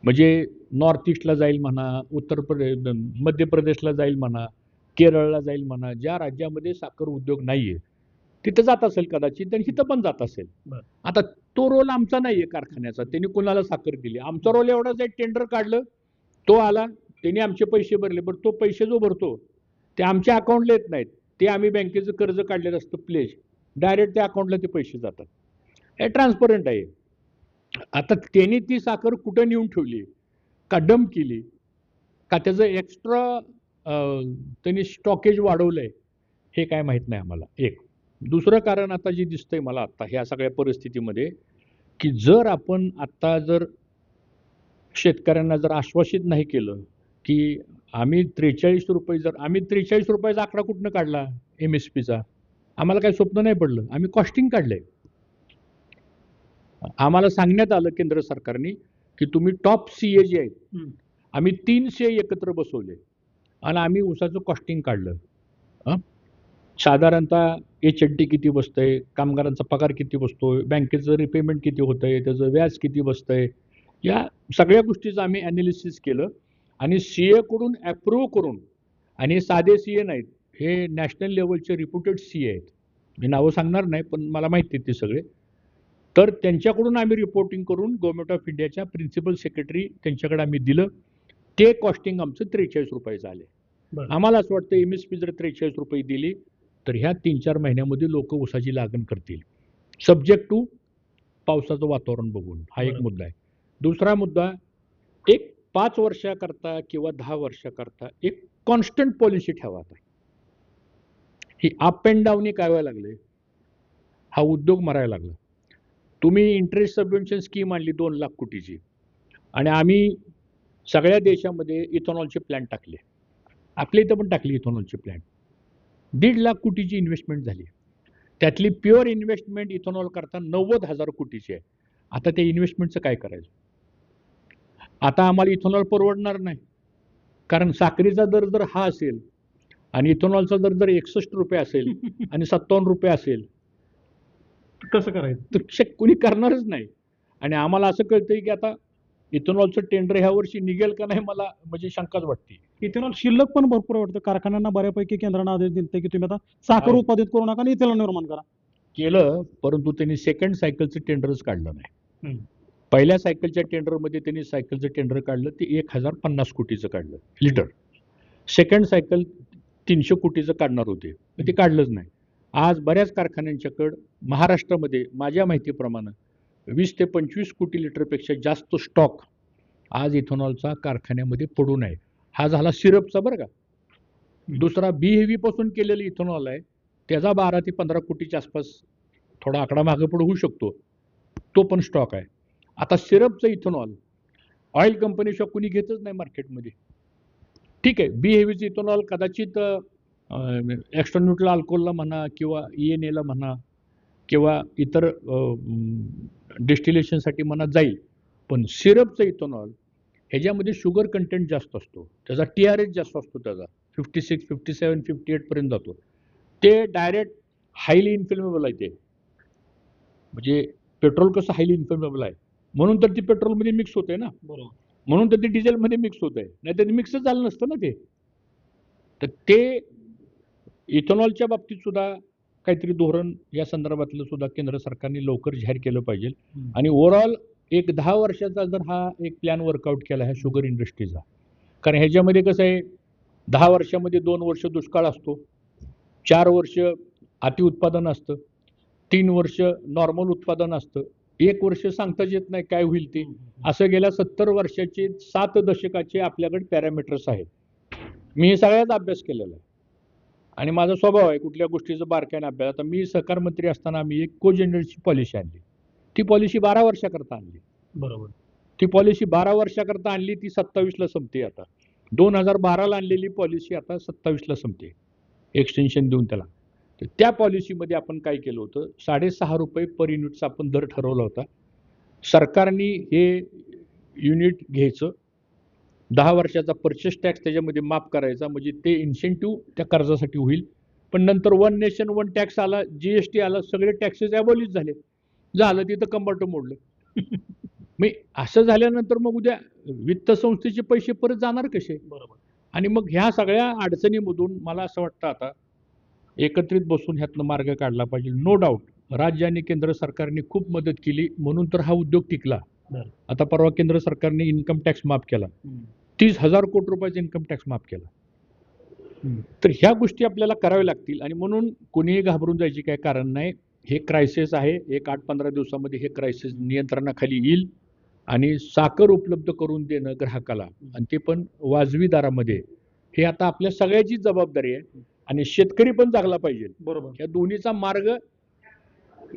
म्हणजे नॉर्थ ईस्टला जाईल म्हणा, उत्तर प्रदेश, मध्य प्रदेशला जाईल म्हणा, केरळला जाईल म्हणा, ज्या राज्यामध्ये साखर उद्योग नाहीये तिथं जात असेल कदाचित, आणि इथं पण जात असेल. आता तो रोल आमचा नाहीये कारखान्याचा, त्यांनी कोणाला साखर दिली. आमचा रोल एवढाच आहे, टेंडर काढलं, तो आला, त्यांनी आमचे पैसे भरले. बरं, तो पैसे जो भरतो ते आमच्या अकाउंटला येत नाहीत, ते आम्ही बँकेचं कर्ज काढलेलं असतं प्लेज, डायरेक्ट त्या अकाउंटला ते पैसे जातात. हे ट्रान्सपरंट आहे. आता त्यांनी ती साखर कुठं नेऊन ठेवली, का डंप केली, का त्याचं एक्स्ट्रा त्यांनी स्टॉकेज वाढवलंय, हे काय माहीत नाही आम्हाला. एक दुसरं कारण आता जे दिसतंय मला आता ह्या सगळ्या परिस्थितीमध्ये, की जर आपण आता जर शेतकऱ्यांना जर आश्वासित नाही केलं की आम्ही 43 रुपये, जर आम्ही 43 रुपयाचा आकडा कुठनं काढला MSPचा, आम्हाला काही स्वप्न नाही पडलं, आम्ही कॉस्टिंग काढलंय. आम्हाला सांगण्यात आलं केंद्र सरकारने की तुम्ही टॉप CA जे आहेत, आम्ही 3 CA एकत्र बसवले आणि आम्ही ऊसाचं कॉस्टिंग काढलं. साधारणतः HNT किती बसतंय, कामगारांचा पगार किती बसतोय, बँकेचं रिपेमेंट किती होतंय, त्याचं व्याज किती बसतंय, या सगळ्या गोष्टीचं आम्ही ॲनालिसिस केलं आणि CA कडून अप्रूव्ह करून, आणि हे साधे CA नाहीत, हे नॅशनल लेवलचे रिप्युटेड CA आहेत. मी नावं सांगणार नाही, पण मला माहिती आहेत ते सगळे. तर त्यांच्याकडून आम्ही रिपोर्टिंग करून गव्हर्नमेंट ऑफ इंडियाच्या प्रिन्सिपल सेक्रेटरी त्यांच्याकडे आम्ही दिलं. ते कॉस्टिंग आमचं 43 रुपयाचं आले. आम्हाला असं वाटतं MSP जर 43 रुपये दिली तर ह्या 3-4 महिन्यामध्ये लोक ऊसाची लागण करतील, सब्जेक्ट टू पावसाचं वातावरण बघून. हा एक मुद्दा आहे. दुसरा मुद्दा, एक 5 वर्षाकरता किंवा 10 वर्षाकरता एक कॉन्स्टंट पॉलिसी ठेवा. आता ही अप अँड डाऊन काय व्हायला लागले, हा उद्योग मरायला लागला. तुम्ही इंटरेस्ट सबवेन्शन स्कीम आणली 2 लाख कोटीची, आणि आम्ही सगळ्या देशामध्ये इथेनॉलचे प्लॅन्ट टाकले, आपल्या इथं पण टाकली इथेनॉलचे प्लॅन्ट. 1.5 लाख कोटीची इन्व्हेस्टमेंट झाली. त्यातली प्युअर इन्व्हेस्टमेंट इथेनॉल करता 90,000 कोटीची आहे. आता त्या इन्व्हेस्टमेंटचं काय करायचं? आता आम्हाला इथेनॉल परवडणार नाही, कारण साखरेचा दर जर हा असेल आणि इथेनॉलचा दर जर 61 रुपये असेल आणि 57 रुपये असेल, कसं करायचं? तर कोणी करणारच नाही. आणि आम्हाला असं कळतंय की आता इथेनॉलचं टेंडर ह्या वर्षी निघेल का नाही, मला म्हणजे शंकाच वाटते. इथेनॉल शिल्लक पण भरपूर वाटतं. कारखान्यांना बऱ्यापैकी केंद्रानं आदेश दिले की तुम्ही आता साखर उत्पादित करू नका आणि इथेनॉल निर्माण करा. केलं, परंतु त्यांनी सेकंड सायकलचं टेंडरच काढलं नाही. पहिल्या सायकलच्या टेंडरमध्ये त्यांनी सायकलचं टेंडर काढलं, ते 1050 कोटीचं काढलं लिटर. सेकंड सायकल 300 कोटीचं काढणार होते, पण ते काढलंच नाही. आज बऱ्याच कारखान्यांच्याकडं महाराष्ट्रामध्ये माझ्या माहितीप्रमाणे 20 ते 25 कोटी लिटरपेक्षा जास्त स्टॉक आज इथेनॉलचा कारखान्यामध्ये पडून आहे. हा झाला सिरपचा बरं का. दुसरा BHV पासून केलेलं इथेनॉल आहे, त्याचा 12 ते 15 कोटीच्या आसपास, थोडा आकडा मागे पुढे होऊ शकतो, तो पण स्टॉक आहे. आता सिरपचं इथेनॉल ऑइल कंपनीशिवाय कुणी घेतच नाही मार्केटमध्ये. ठीक आहे, BHVचं इथेनॉल कदाचित एक्स्ट्रा न्यूट्रल अल्कोहोलला म्हणा किंवा ENAला म्हणा किंवा इतर डिस्टिलेशनसाठी म्हणा जाईल, पण सिरपचं इथेनॉल ह्याच्यामध्ये शुगर कंटेंट जास्त असतो, त्याचा TRH जास्त असतो, त्याचा 56, 57, 58 पर्यंत जातो. ते डायरेक्ट हायली इन्फ्लेमेबल आहे. ते म्हणजे पेट्रोल कसं हायली इन्फ्लेमेबल आहे, म्हणून तर ती पेट्रोलमध्ये मिक्स होते ना, म्हणून तर ते डिझेलमध्ये मिक्स होत आहे, नाही तर मिक्सच झालं नसतं ना ते. तर ते इथेनॉलच्या बाबतीत सुद्धा काहीतरी धोरण या संदर्भातलं सुद्धा केंद्र सरकारने लवकर जाहीर केलं पाहिजे. आणि ओव्हरऑल एक 10 वर्षाचा जर हा एक प्लॅन वर्कआउट केला ह्या शुगर इंडस्ट्रीचा, कारण ह्याच्यामध्ये कसं आहे, 10 वर्षामध्ये 2 वर्ष दुष्काळ असतो, 4 वर्ष अतिउत्पादन असतं, 3 वर्ष नॉर्मल उत्पादन असतं, 1 वर्ष सांगताच येत नाही काय होईल ते. असं गेल्या 70 वर्षाचे 7 दशकाचे आपल्याकडे पॅरामीटर्स आहेत. मी हे सगळ्याचा अभ्यास केलेला आहे आणि माझा स्वभाव आहे कुठल्या गोष्टीचं बारकाईने अभ्यास. आता मी सहकार मंत्री असताना आम्ही एक कोजेनरलची पॉलिसी आणली. ती पॉलिसी 12 वर्षाकरता आणली. बरोबर. ती पॉलिसी 12 वर्षाकरता आणली, ती 27ला संपते. आता 2012ला आणलेली पॉलिसी आता 27ला संपते, एक्सटेन्शन देऊन त्याला. तर त्या पॉलिसीमध्ये आपण काय केलं होतं, 6.5 रुपये पर युनिटचा आपण दर ठरवला होता. सरकारने हे युनिट घ्यायचं, 10 वर्षाचा परचेस टॅक्स त्याच्यामध्ये माफ करायचा, म्हणजे ते इन्सेंटिव्ह त्या कर्जासाठी होईल. पण नंतर 1 नेशन 1 टॅक्स आला, GST आला, सगळे टॅक्सेस ॲबॉलिश झाले. झालं तिथं कंबरटं मोडलं. मग असं झाल्यानंतर मग उद्या वित्त संस्थेचे पैसे परत जाणार कसे? बरोबर. आणि मग ह्या सगळ्या अडचणीमधून मला असं वाटतं आता एकत्रित बसून ह्यातनं मार्ग काढला पाहिजे. नो डाऊट राज्य आणि केंद्र सरकारने खूप मदत केली, म्हणून तर हा उद्योग टिकला. आता परवा केंद्र सरकारने इन्कम टॅक्स माफ केला, 30,000 कोटी रुपयाचा इन्कम टॅक्स माफ केला. तर ह्या गोष्टी आपल्याला कराव्या लागतील आणि म्हणून कोणीही घाबरून जायची काही कारण नाही. हे क्रायसिस आहे, एक 8-15 दिवसामध्ये हे क्रायसिस नियंत्रणाखाली येईल आणि साखर उपलब्ध करून देणं ग्राहकाला, आणि ते पण वाजवी दरामध्ये, हे आता आपल्या सगळ्याची जबाबदारी आहे. आणि शेतकरी पण जागला पाहिजे. बरोबर. या दोन्हीचा मार्ग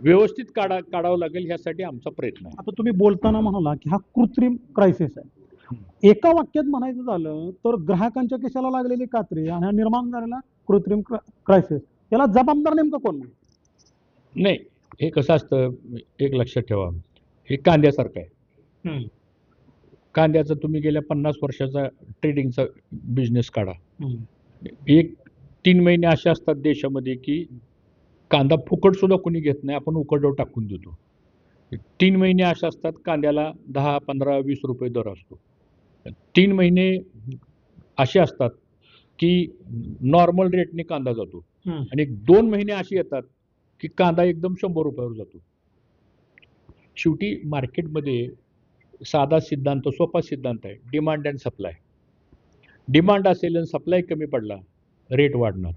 व्यवस्थित काढावं लागेल, ह्यासाठी आमचा प्रयत्न आहे. आता तुम्ही बोलताना म्हणाला की हा कृत्रिम क्रायसिस आहे. एका वाक्यात म्हणायचं झालं तर ग्राहकांच्या खिशाला लागलेली कात्री आणि हा निर्माण झालेला कृत्रिम क्रायसिस, याला जबाबदार नेमकं कोण? नाही, हे कसं असतं, एक लक्षात ठेवा, हे कांद्यासारखं आहे. कांद्याचा तुम्ही गेल्या 50 वर्षाचा ट्रेडिंगचा बिझनेस काढा. एक 3 महिने असे असतात देशामध्ये की कांदा फुकट सुद्धा कोणी घेत नाही, आपण उकड्यावर टाकून देतो. 3 महिने असे असतात कांद्याला 10, 15, 20 रुपये दर असतो. 3 महिने असे असतात की नॉर्मल रेटने कांदा जातो आणि 2 महिने असे येतात की कांदा एकदम 100 रुपयावर जातो. शेवटी मार्केटमध्ये साधा सिद्धांत, सोपा सिद्धांत आहे, डिमांड अँड सप्लाय. डिमांड असेल आणि सप्लाय कमी पडला, रेट वाढणार.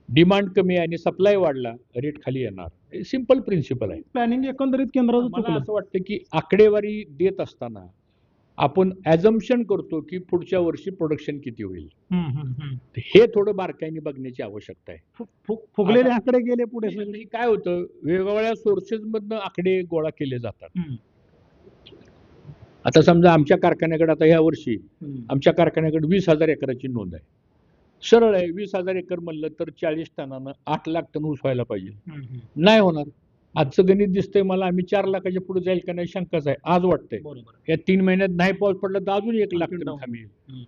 डिमांड कमी आहे आणि सप्लाय वाढला, रेट खाली येणार. सिंपल प्रिन्सिपल आहे. प्लॅनिंग एकंदरीत केंद्राचं मला चुकलं. असं वाटतं की आकडेवारी देत असताना आपण ॲझम्पशन करतो की पुढच्या वर्षी प्रोडक्शन किती होईल. हे थोडं बारकाईने बघण्याची आवश्यकता आहे. फुगलेले आकडे गेले पुढे. आणि काय होतं, वेगवेगळ्या सोर्सेसमधनं आकडे गोळा केले जातात. आता समजा आमच्या कारखान्याकडे आता ह्या वर्षी आमच्या कारखान्याकडे 20,000 एकराची नोंद आहे. सरळ आहे, 20,000 एकर म्हणलं तर 40 टनानं 8 लाख टन ऊस व्हायला पाहिजे. नाही होणार. आजचं गणित दिसतंय मला, आम्ही 4 लाखाच्या पुढे जाईल का नाही शंकाच आहे. आज वाटतंय या 3 महिन्यात नाही पाऊस पडला तर अजून 1 लाख टन कमी येईल.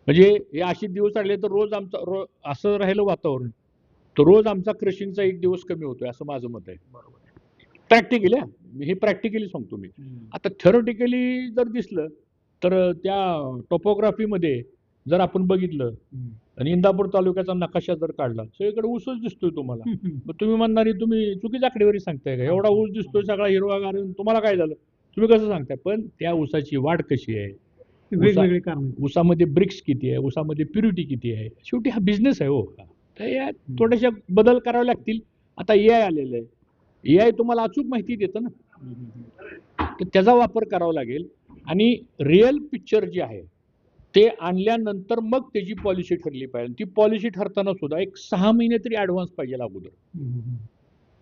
म्हणजे हे असे दिवस आले तर रोज आमचा असं राहिलं वातावरण तर रोज आमचा क्रशिंगचा 1 दिवस कमी होतोय, असं माझं मत आहे. प्रॅक्टिकली, हे प्रॅक्टिकली सांगतो मी. आता थेरोटिकली जर दिसलं तर त्या टोपोग्राफीमध्ये जर आपण बघितलं आणि इंदापूर तालुक्याचा नकाशा जर काढला, सगळीकडे ऊसच दिसतोय तुम्हाला. मग तुम्ही म्हणणारी तुम्ही चुकीची आकडेवारी सांगताय का, एवढा ऊस दिसतोय सगळा हिरवागार, तुम्हाला काय झालं, तुम्ही कसं सांगताय. पण त्या ऊसाची वाढ कशी आहे, वेगवेगळे कारण, ऊसामध्ये ब्रिक्स किती आहे, ऊसामध्ये प्युरिटी किती आहे. शेवटी हा बिझनेस आहे हो. तर या थोड्याशा बदल करावे लागतील. आता AI आलेलं आहे, AI तुम्हाला अचूक माहिती देतं ना, तर त्याचा वापर करावा लागेल. आणि रिअल पिक्चर जे आहे ते आणल्यानंतर मग त्याची पॉलिसी ठरली पाहिजे. ती पॉलिसी ठरताना सुद्धा एक 6 महिने तरी ॲडव्हान्स पाहिजे अगोदर,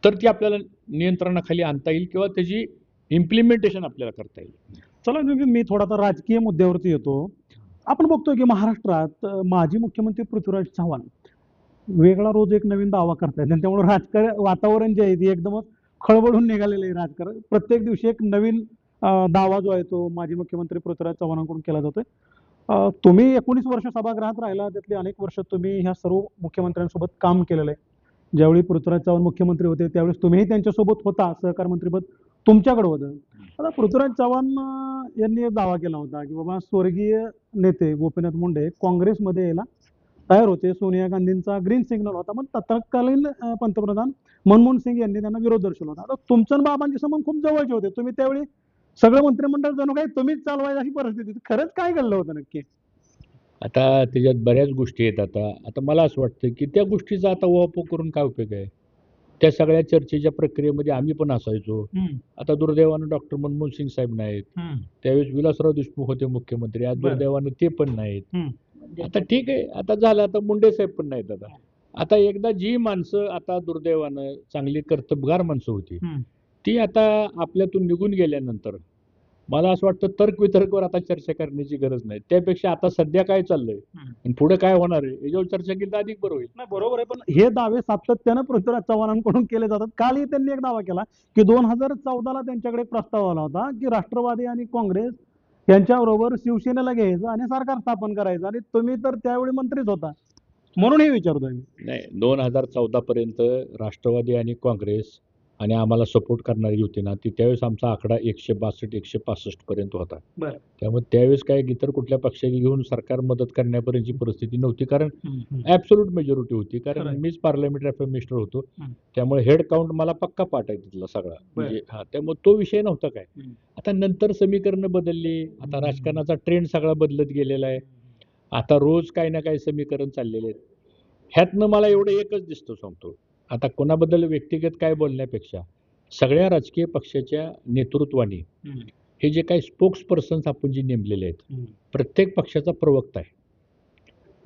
तर ती आपल्याला नियंत्रणाखाली आणता येईल किंवा त्याची इम्प्लिमेंटेशन आपल्याला करता येईल. चला मी थोडा तर राजकीय मुद्द्यावरती येतो. आपण बघतोय की महाराष्ट्रात माजी मुख्यमंत्री पृथ्वीराज चव्हाण वेगळा रोज एक नवीन दावा करतायत आणि त्यामुळे राजकारण वातावरण जे आहे ते एकदमच खळबळून निघालेलं आहे. राजकारण प्रत्येक दिवशी एक नवीन दावा जो आहे तो माजी मुख्यमंत्री पृथ्वीराज चव्हाणांकडून केला जातोय. तुम्ही 19 वर्ष सभागृहात राहिला, त्यातली अनेक वर्ष तुम्ही ह्या सर्व मुख्यमंत्र्यांसोबत काम केलेलं आहे. ज्यावेळी पृथ्वीराज चव्हाण मुख्यमंत्री होते त्यावेळेस तुम्हीही त्यांच्यासोबत होता, सहकार मंत्रीपद तुमच्याकडे होतं. आता पृथ्वीराज चव्हाण यांनी एक दावा केला होता की बाबा स्वर्गीय नेते गोपीनाथ मुंडे काँग्रेसमध्ये यायला तयार होते, सोनिया गांधींचा ग्रीन सिग्नल होता, पण तत्कालीन पंतप्रधान मनमोहन सिंग यांनी त्यांना विरोध दर्शवला होता. आता तुमचं आणि बाबांचे संबंध खूप जवळचे होते, तुम्ही त्यावेळी सगळं मंत्रिमंडळ जणू काही तुम्हीच चालवायची अशी परिस्थिती. खरंच काय घडलं होतं नक्की? आता त्याच्यात बऱ्याच गोष्टी आहेत. आता मला असं वाटतं की त्या गोष्टीचा आता उहापोह करून काय उपयोग आहे. त्या सगळ्या चर्चेच्या प्रक्रियेमध्ये आम्ही पण असायचो. आता दुर्दैवानं डॉक्टर मनमोहन सिंग साहेब नाहीत, त्यावेळेस विलासराव देशमुख होते मुख्यमंत्री, आज दुर्दैवानं ते पण नाहीत. आता ठीक आहे, आता झालं, आता मुंडे साहेब पण नाहीत. आता एकदा जी माणसं आता दुर्दैवानं चांगली कर्तबगार माणसं होती ती आता आपल्यातून निघून गेल्यानंतर मला असं वाटतं तर्कवितर्कवर आता चर्चा करण्याची गरज नाही. त्यापेक्षा आता सध्या काय चाललंय आणि पुढे काय होणार आहे याच्यावर चर्चा केली तर अधिक बरं होईल. नाही, बरोबर आहे, पण हे दावे सातत्यानं पृथ्वीराज चव्हाणांकडून केले जातात. कालही त्यांनी एक दावा केला की 2014ला त्यांच्याकडे एक प्रस्ताव आला होता की राष्ट्रवादी आणि काँग्रेस यांच्याबरोबर शिवसेनेला घ्यायचं आणि सरकार स्थापन करायचं, आणि तुम्ही तर त्यावेळी मंत्रीच होता, म्हणून हे विचारतोय मी. नाही, 2014 पर्यंत राष्ट्रवादी आणि काँग्रेस आणि आम्हाला सपोर्ट करणारी होती ना, ती त्यावेळेस आमचा आकडा 162-165 पर्यंत होता. त्यामुळे त्यावेळेस काय इतर कुठल्या पक्षाची घेऊन सरकार मदत करण्यापर्यंतची परिस्थिती नव्हती, कारण ॲब्सोल्यूट मेजॉरिटी होती, कारण मीच पार्लमेंटरी अफेअर मिनिस्टर होतो. त्यामुळे हेड काउंट मला पक्का पाठ आहे तिथला सगळा, म्हणजे त्यामुळे तो विषय नव्हता काय. आता नंतर समीकरणं बदलली, आता राजकारणाचा ट्रेंड सगळा बदलत गेलेला आहे. आता रोज काही ना काही समीकरण चाललेले आहेत. ह्यातनं मला एवढं एकच दिसतं, सांगतो. आता कोणाबद्दल व्यक्तिगत काय बोलण्यापेक्षा सगळ्या राजकीय पक्षाच्या नेतृत्वाने हे जे काही स्पोक्स पर्सन्स आपण जे नेमलेले आहेत, प्रत्येक पक्षाचा प्रवक्ता आहे.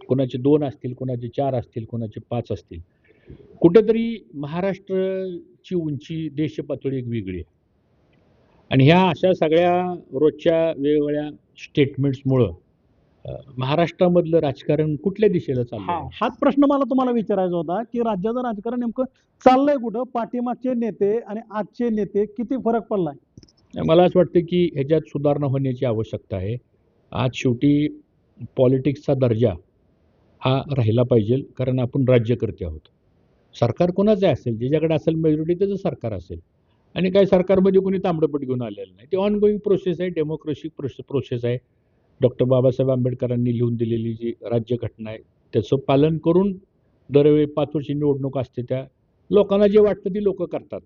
कोणाचे 2 असतील, कोणाचे 4 असतील, कोणाचे 5 असतील. कुठेतरी महाराष्ट्र ची उंची देश पातळी एक वेगळी आहे. आणि ह्या अशा सगळ्या रोजच्या वेगवेगळ्या स्टेटमेंट्समुळं महाराष्ट्रामधलं राजकारण कुठल्या दिशेला चाललंय? हाच प्रश्न मला तुम्हाला विचारायचा होता की राज्याचं राजकारण नेमकं चाललंय कुठं? पाठीमागचे नेते आणि आजचे नेते किती फरक पडलाय? मला असं वाटतं की ह्याच्यात सुधारणा होण्याची आवश्यकता आहे. आज शेवटी पॉलिटिक्सचा दर्जा हा राहिला पाहिजे, कारण आपण राज्यकर्ते आहोत. सरकार कोणाचं असेल, ज्याच्याकडे असेल मेजॉरिटी त्याचं सरकार असेल. आणि काही सरकारमध्ये कोणी तांबडपट घेऊन आलेलं नाही. ते ऑनगोईंग प्रोसेस आहे, डेमोक्रेसी प्रोसेस आहे. डॉक्टर बाबासाहेब आंबेडकरांनी लिहून दिलेली जी राज्यघटना आहे त्याचं पालन करून दरवेळी 5 वर्षी निवडणूक असते, त्या लोकांना जे वाटतं ती लोक करतात.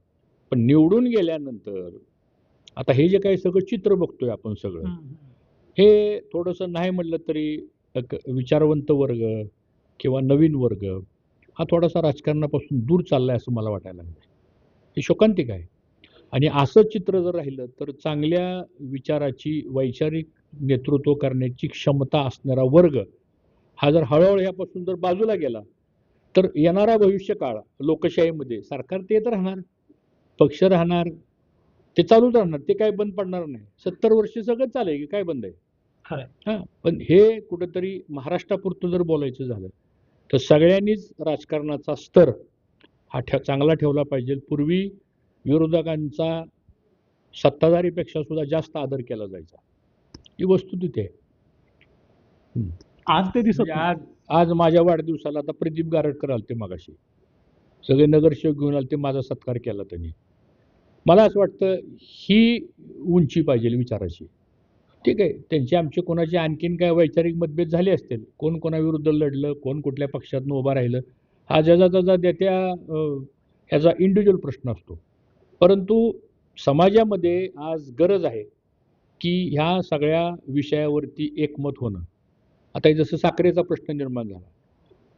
पण निवडून गेल्यानंतर आता हे जे काही सगळं चित्र बघतोय आपण सगळं, हे थोडंसं नाही म्हटलं तरी एक विचारवंत वर्ग किंवा नवीन वर्ग हा थोडासा राजकारणापासून दूर चाललाय असं मला वाटायला लागलं. हे शोकांतिक आहे. आणि असं चित्र जर राहिलं तर चांगल्या विचाराची वैचारिक नेतृत्व करण्याची क्षमता असणारा वर्ग हा जर हळूहळू ह्यापासून जर बाजूला गेला तर येणारा भविष्यकाळ लोकशाहीमध्ये सरकार ते तर राहणार, पक्ष राहणार, ते चालूच राहणार, ते काय बंद पडणार नाही. 70 वर्ष सगळं चालेल की काय बंद आहे? हां, पण हे कुठंतरी महाराष्ट्रापुरतं जर बोलायचं झालं तर सगळ्यांनीच राजकारणाचा स्तर हा चांगला ठेवला पाहिजे. पूर्वी विरोधकांचा सत्ताधारीपेक्षा सुद्धा जास्त आदर केला जायचा. ही वस्तुस्थिती आहे. आज ते दिसत म्हणजे आज माझ्या वाढदिवसाला आता प्रदीप गारटकर आलते मगाशी, सगळे नगरसेवक घेऊन आलते, माझा सत्कार केला त्यांनी. मला असं वाटतं ही उंची पाहिजे विचाराची. ठीक आहे, त्यांचे आमचे कोणाचे आणखीन काय वैचारिक मतभेद झाले असतील, कोण कोणाविरुद्ध लढलं, कोण कुठल्या पक्षातून उभा राहिलं, हा ज्याचा ह्याचा इंडिव्हिज्युअल प्रश्न असतो. परंतु समाजामध्ये आज गरज आहे की ह्या सगळ्या विषयावरती एकमत होणं. आता जसं साखरेचा प्रश्न निर्माण झाला,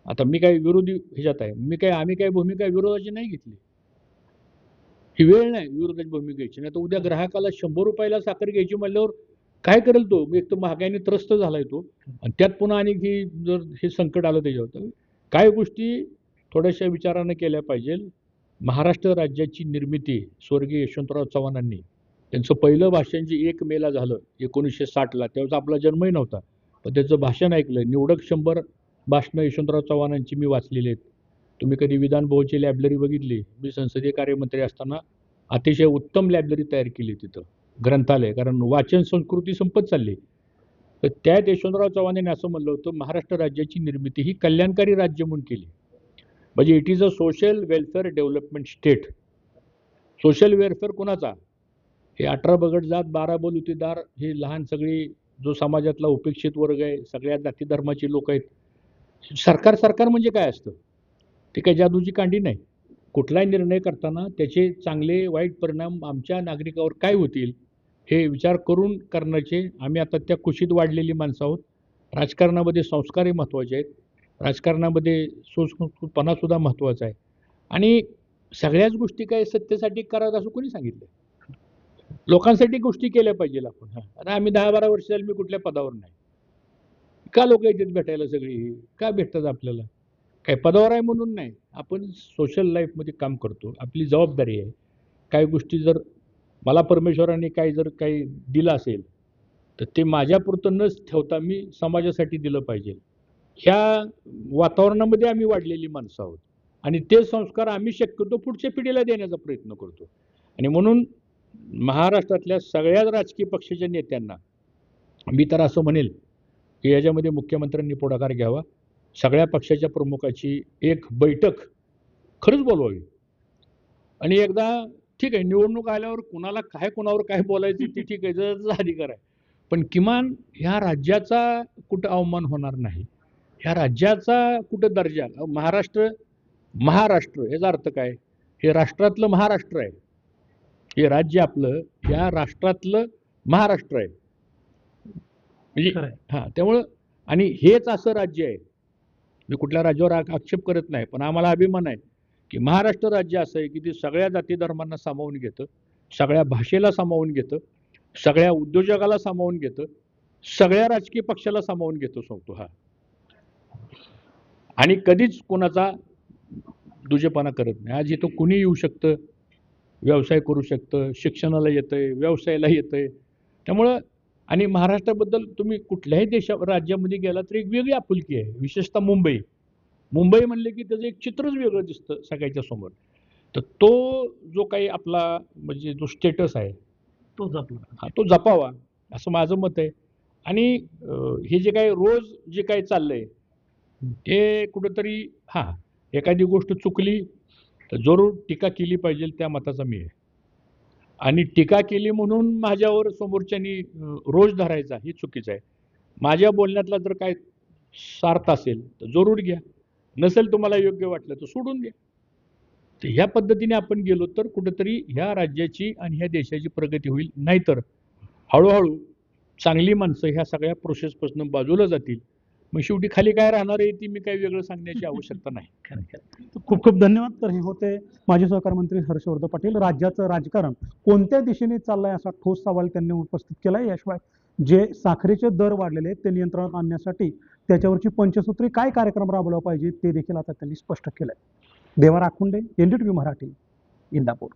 आता मी काय विरोधी ह्याच्यात आहे, आम्ही काय भूमिका विरोधाची नाही घेतली. ही वेळ नाही विरोधाची भूमिका घ्यायची. नाही तर उद्या ग्राहकाला 100 रुपयाला साखर घ्यायची म्हणल्यावर काय करेल तो? एक तर महागाईने त्रस्त झालाय तो, आणि त्यात पुन्हा आणि ही जर हे संकट आलं त्याच्यावर, काय गोष्टी थोड्याशा विचारानं केल्या पाहिजे. महाराष्ट्र राज्याची निर्मिती स्वर्गीय यशवंतराव चव्हाणांनी त्यांचं पहिलं भाषण जे 1 मेला झालं 1960ला, त्यावेळेस आपला जन्मही नव्हता, पण त्याचं भाषण ऐकलं. निवडक 100 भाषणं यशवंतराव चव्हाणांची मी वाचलेली आहेत. तुम्ही कधी विधान भवनची लायब्ररी बघितली? मी संसदीय कार्यमंत्री असताना अतिशय उत्तम लायब्ररी तयार केली तिथं, ग्रंथालय, कारण वाचन संस्कृती संपत चालली. तर त्यात यशवंतराव चव्हाणांनी असं म्हणलं होतं, महाराष्ट्र राज्याची निर्मिती ही कल्याणकारी राज्य म्हणून केली. म्हणजे it is a social welfare development state. Social welfare कोणाचा? हे 18 बगड जात 12 बलुतेदार, हे लहान सगळी जो समाजातला उपेक्षित वर्ग आहे, सगळ्या जाती धर्माची लोक आहेत. सरकार म्हणजे काय असतं? ते काही जादूची कांडी नाही. कुठलाही निर्णय करताना त्याचे चांगले वाईट परिणाम आमच्या नागरिकावर काय होतील हे विचार करून करण्याचे. आम्ही आता त्या कुशीत वाढलेली माणसं आहोत. राजकारणामध्ये संस्कारही महत्त्वाचे आहेत, राजकारणामध्ये सुसंस्कृतपणा सुद्धा महत्त्वाचा आहे. आणि सगळ्याच गोष्टी काय सत्तेसाठी कराव्यात असं कोणी सांगितलं? लोकांसाठी गोष्टी केल्या पाहिजे आपण. आता आम्ही 10-12 वर्ष झाली मी कुठल्या पदावर नाही. का लोक येतात भेटायला? सगळी का भेटतात आपल्याला? काय पदावर आहे म्हणून नाही, आपण सोशल लाईफमध्ये काम करतो, आपली जबाबदारी आहे. काही गोष्टी जर मला परमेश्वराने काही दिलं असेल तर ते माझ्यापुरतं न ठेवता मी समाजासाठी दिलं पाहिजे. ह्या वातावरणामध्ये आम्ही वाढलेली माणसं आहोत आणि ते संस्कार आम्ही शक्यतो पुढच्या पिढीला देण्याचा प्रयत्न करतो. आणि म्हणून महाराष्ट्रातल्या सगळ्याच राजकीय पक्षाच्या नेत्यांना मी तर असं म्हणेल की याच्यामध्ये मुख्यमंत्र्यांनी पुढाकार घ्यावा. सगळ्या पक्षाच्या प्रमुखाची एक बैठक खरंच बोलवावी आणि एकदा ठीक आहे, निवडणूक आल्यावर कोणावर काय बोलायचं ते ठीक आहे, जर अधिकार आहे, पण किमान ह्या राज्याचा कुठं अवमान होणार नाही, ह्या राज्याचा कुठं दर्जा. महाराष्ट्र याचा अर्थ काय? हे राष्ट्रातलं महाराष्ट्र आहे, हे राज्य आपलं या राष्ट्रातलं महाराष्ट्र आहे. म्हणजे त्यामुळं आणि हेच असं राज्य आहे, मी कुठल्या राज्यावर आक्षेप करत नाही, पण आम्हाला अभिमान आहे की महाराष्ट्र राज्य असं आहे की ते सगळ्या जाती धर्मांना सामावून घेतं, सगळ्या भाषेला सामावून घेतं, सगळ्या उद्योजकाला सामावून घेतं, सगळ्या राजकीय पक्षाला सामावून घेतो सांगतो. आणि कधीच कोणाचा दुजेपणा करत नाही. आज इथं कुणी येऊ शकतं, व्यवसाय करू शकतं, शिक्षणाला येतंय, व्यवसायाला येतंय. त्यामुळं आणि महाराष्ट्राबद्दल तुम्ही कुठल्याही राज्यामध्ये गेला तर एक वेगळी आपुलकी आहे. विशेषतः मुंबई. मुंबई म्हणले की त्याचं एक चित्रच वेगळं दिसतं सगळ्याच्या समोर. तर तो जो काही आपला म्हणजे जो स्टेटस आहे तो जपला. हा तो जपावा असं माझं मत आहे. आणि हे जे काही रोज जे काही चाललंय ते कुठंतरी हां, एखादी गोष्ट चुकली तर जरूर टीका केली पाहिजे त्या मताचा मी आहे. आणि टीका केली म्हणून माझ्यावर समोरच्यानी रोष धरायचा हे चुकीचं आहे. माझ्या बोलण्यातला जर काय सार्थ असेल तर जरूर घ्या. नसेल तुम्हाला योग्य वाटलं तर सोडून द्या. तर ह्या पद्धतीने आपण गेलो तर कुठेतरी ह्या राज्याची आणि ह्या देशाची प्रगती होईल. नाहीतर हळू-हळू चांगली माणसं ह्या सगळ्या प्रोसेसपासून बाजूला जातील. मग शेवटी खाली काय राहणार आहे ती मी काही वेगळं सांगण्याची आवश्यकता नाही. खूप खूप धन्यवाद. तर हे होते माजी सहकार मंत्री हर्षवर्धन पाटील. राज्याचं राजकारण कोणत्या दिशेने चाललंय असा ठोस सवाल त्यांनी उपस्थित केलाय. याशिवाय जे साखरेचे दर वाढलेले आहेत ते नियंत्रणात आणण्यासाठी त्याच्यावरची पंचसूत्री काय कार्यक्रम राबवला पाहिजे ते देखील आता त्यांनी स्पष्ट केलंय. देवा राखुंडे, NDTV मराठी, इंदापूर.